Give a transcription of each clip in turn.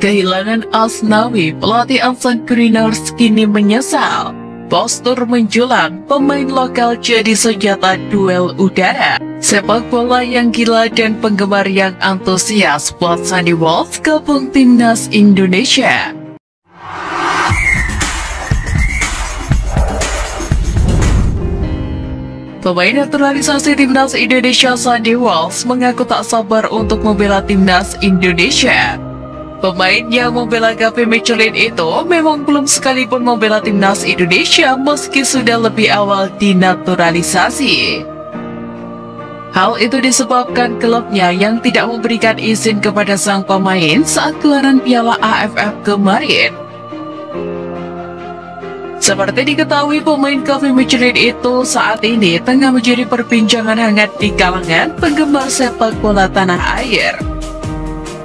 Kehilangan Asnawi, pelatih Ansan Greeners kini menyesal. Postur menjulang, pemain lokal jadi senjata duel udara. Sepak bola yang gila dan penggemar yang antusias buat Sandy Walsh gabung timnas Indonesia. Pemain naturalisasi timnas Indonesia Sandy Walsh mengaku tak sabar untuk membela timnas Indonesia. Pemain yang membela KP Michelin itu memang belum sekalipun membela timnas Indonesia meski sudah lebih awal dinaturalisasi. Hal itu disebabkan klubnya yang tidak memberikan izin kepada sang pemain saat gelaran Piala AFF kemarin. Seperti diketahui, pemain KP Michelin itu saat ini tengah menjadi perbincangan hangat di kalangan penggemar sepak bola tanah air.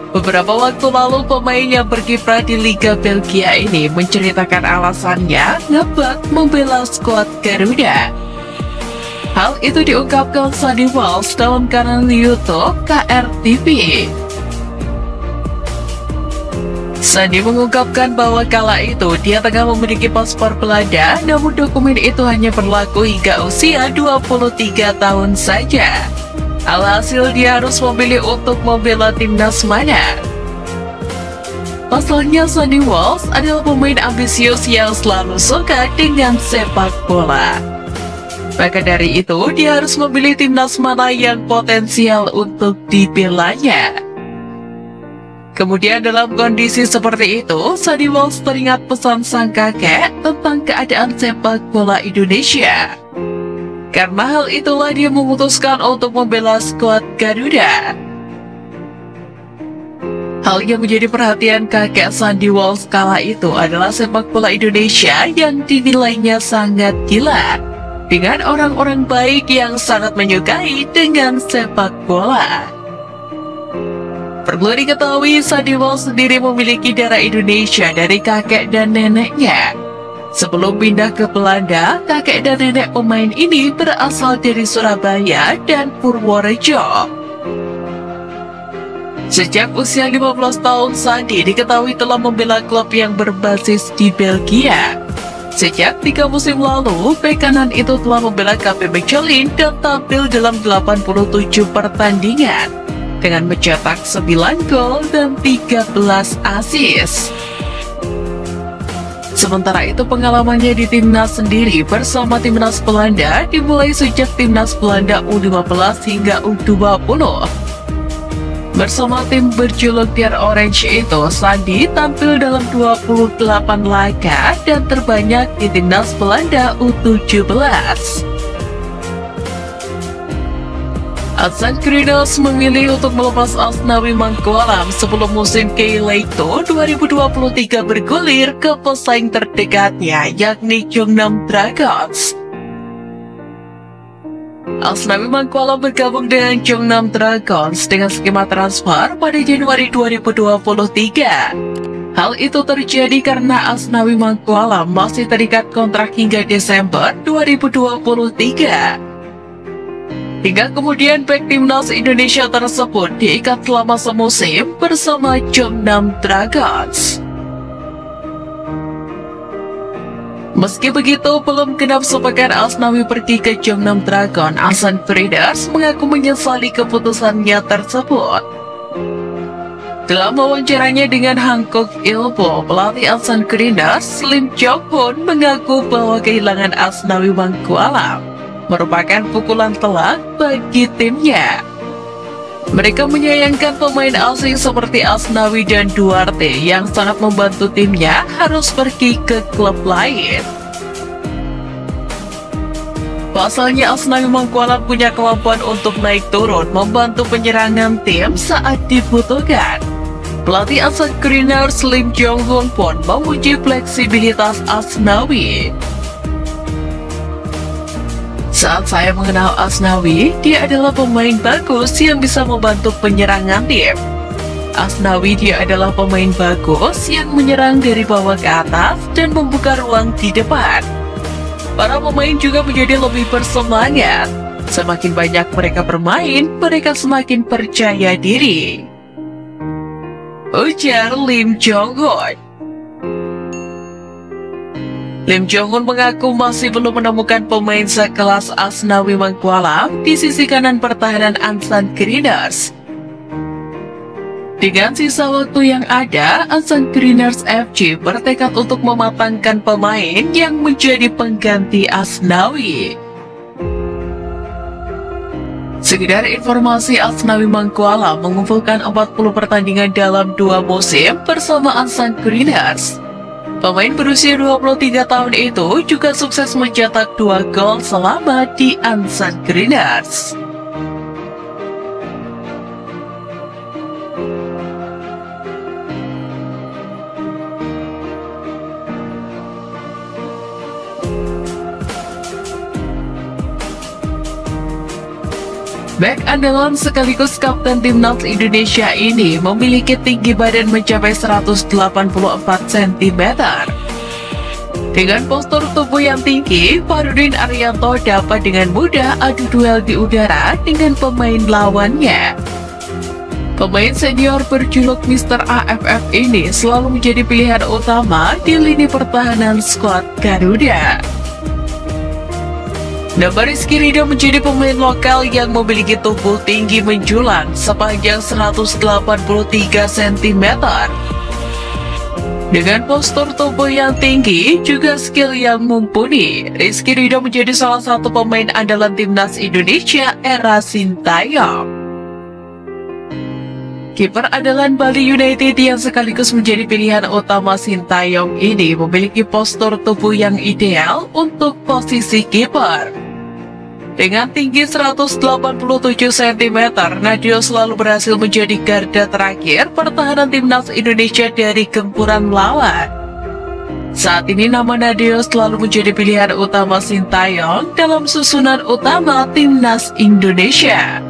Beberapa waktu lalu, pemain yang berkiprah di Liga Belgia ini menceritakan alasannya ngebak membela skuad Garuda. Hal itu diungkapkan Sandy Walsh dalam kanal YouTube KRTV. Sandy mengungkapkan bahwa kala itu dia tengah memiliki paspor Belanda, namun dokumen itu hanya berlaku hingga usia 23 tahun saja. Alhasil dia harus memilih untuk membela timnas mana. Pasalnya Sandy Walsh adalah pemain ambisius yang selalu suka dengan sepak bola. Maka dari itu dia harus memilih timnas mana yang potensial untuk dibelanya. Kemudian dalam kondisi seperti itu, Sandy Walsh teringat pesan sang kakek tentang keadaan sepak bola Indonesia. Karena hal itulah dia memutuskan untuk membela skuad Garuda. Hal yang menjadi perhatian kakek Sandy Walsh kala itu adalah sepak bola Indonesia yang dinilainya sangat gila, dengan orang-orang baik yang sangat menyukai dengan sepak bola. Perlu diketahui, Sandy Walsh sendiri memiliki darah Indonesia dari kakek dan neneknya. Sebelum pindah ke Belanda, kakek dan nenek pemain ini berasal dari Surabaya dan Purworejo. Sejak usia 15 tahun, Sandy diketahui telah membela klub yang berbasis di Belgia. Sejak 3 musim lalu, bek kanan itu telah membela KP Michelin dan tampil dalam 87 pertandingan dengan mencetak 9 gol dan 13 assist. Sementara itu, pengalamannya di timnas sendiri bersama timnas Belanda dimulai sejak timnas Belanda U15 hingga U20. Bersama tim berjuluk Pier Orange itu, Sandy tampil dalam 28 laga dan terbanyak di timnas Belanda U17. Ansan Greeners memilih untuk melepas Asnawi Mangkualam sebelum musim K-League 2023 bergulir ke pesaing terdekatnya, yakni Jeonnam Dragons. Asnawi Mangkualam bergabung dengan Jeonnam Dragons dengan skema transfer pada Januari 2023. Hal itu terjadi karena Asnawi Mangkualam masih terikat kontrak hingga Desember 2023. Hingga kemudian bek timnas Indonesia tersebut diikat selama semusim bersama Jeonnam Dragons. Meski begitu, belum genap sepekan Asnawi pergi ke Jeonnam Dragon, Ansan Greeners mengaku menyesali keputusannya tersebut. Dalam wawancaranya dengan Hankook Ilbo, pelatih Ansan Greeners, Lim Jong Hun mengaku bahwa kehilangan Asnawi Mangkualam merupakan pukulan telak bagi timnya. Mereka menyayangkan pemain asing seperti Asnawi dan Duarte yang sangat membantu timnya harus pergi ke klub lain. Pasalnya Asnawi Mangkualam punya kemampuan untuk naik turun membantu penyerangan tim saat dibutuhkan. Pelatih Ansan Greeners Lim Jong Hun pun memuji fleksibilitas Asnawi. Saat saya mengenal Asnawi, dia adalah pemain bagus yang bisa membantu penyerangan tim. Asnawi dia adalah pemain bagus yang menyerang dari bawah ke atas dan membuka ruang di depan. Para pemain juga menjadi lebih bersemangat. Semakin banyak mereka bermain, mereka semakin percaya diri. ujar Lim Jong-un. Lim Jong-un mengaku masih belum menemukan pemain sekelas Asnawi Mangkualam di sisi kanan pertahanan Ansan Greeners. Dengan sisa waktu yang ada, Ansan Greeners FC bertekad untuk mematangkan pemain yang menjadi pengganti Asnawi. Sekedar informasi, Asnawi Mangkualam mengumpulkan 40 pertandingan dalam 2 musim bersama Ansan Greeners. Pemain berusia 23 tahun itu juga sukses mencetak 2 gol selama di Ansan Greeners. Bek andalan sekaligus kapten timnas Indonesia ini memiliki tinggi badan mencapai 184 cm. Dengan postur tubuh yang tinggi, Farudin Arianto dapat dengan mudah adu duel di udara dengan pemain lawannya. Pemain senior berjuluk Mr. AFF ini selalu menjadi pilihan utama di lini pertahanan skuad Garuda. Nama Rizky Ridho menjadi pemain lokal yang memiliki tubuh tinggi menjulang sepanjang 183 cm. Dengan postur tubuh yang tinggi, juga skill yang mumpuni, Rizky Ridho menjadi salah satu pemain andalan timnas Indonesia era Sintayong. Kiper andalan Bali United yang sekaligus menjadi pilihan utama Sintayong ini memiliki postur tubuh yang ideal untuk posisi kiper. Dengan tinggi 187 cm, Nadeo selalu berhasil menjadi garda terakhir pertahanan timnas Indonesia dari gempuran lawan. Saat ini nama Nadeo selalu menjadi pilihan utama Sintayong dalam susunan utama timnas Indonesia.